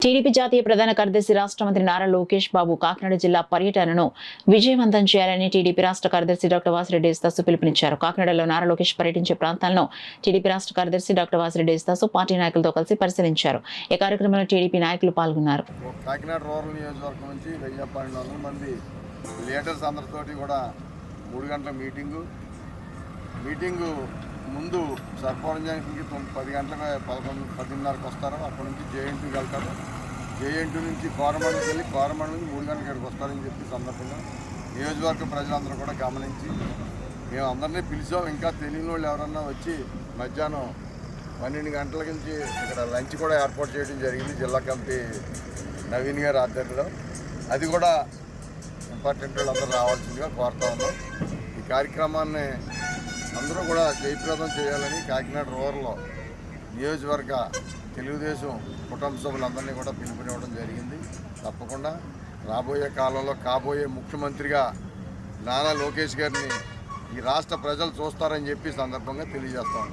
TDP జాతీయ ప్రధాన కార్యదర్శి రాష్ట్ర మంత్రి నారా లోకేష్ బాబు కాకినాడ జిల్లా పర్యటనను విజయవంతం చేయాలని టీడీపీ రాష్ట్ర కార్యదర్శి డాక్టర్ వాసిరెడ్డి యేసుదాసు పిలుపునిచ్చారు. కాకినాడలో నారా లోకేష్ పర్యటించే ప్రాంతాలను టీడీపీ రాష్ట్ర కార్యదర్శి డాక్టర్ వాసిరెడ్డి యేసుదాసు పార్టీ నాయకులతో కలిసి పరిశీలించారు. ఈ కార్యక్రమంలో టీడీపీ నాయకులు పాల్గొన్నారు. కాకినాడ రూరల్ నియోజకవర్గం నుంచి 1200 మంది లీడర్స్ అందరితోటి కూడా 3 గంటల మీటింగు ముందు సర్పంచానికి 10 గంటలకు 10:30కి వస్తారు. అక్కడి నుంచి జేఎన్టీకి వెళ్తారు. జేఎన్టీ నుంచి కోరమండలికి వెళ్ళి కోరమండలి నుంచి 3 గంటల ఇక్కడికి వస్తారని చెప్పి సందర్భంగా నియోజకవర్గ ప్రజలందరూ కూడా గమనించి మేము అందరినీ పిలిచాం. ఇంకా తెలియని వాళ్ళు ఎవరన్నా వచ్చి మధ్యాహ్నం 12 గంటల నుంచి ఇక్కడ లంచ్ కూడా ఏర్పాటు చేయడం జరిగింది జిల్లా కమిటీ నవీన్ గారి ఆధ్వర్యంలో. అది కూడా ఇంపార్టెంట్ వాళ్ళందరూ రావాల్సిందిగా కోరుతా ఉన్నాం. ఈ కార్యక్రమాన్ని అందరూ కూడా జయప్రదం చేయాలని కాకినాడ రూరల్లో నియోజకవర్గ తెలుగుదేశం కుటుంబ సభ్యులందరినీ కూడా పిలుపునివ్వడం జరిగింది. తప్పకుండా రాబోయే కాలంలో కాబోయే ముఖ్యమంత్రిగా నారా లోకేష్ గారిని ఈ రాష్ట్ర ప్రజలు చూస్తారని చెప్పి సందర్భంగా తెలియజేస్తాం.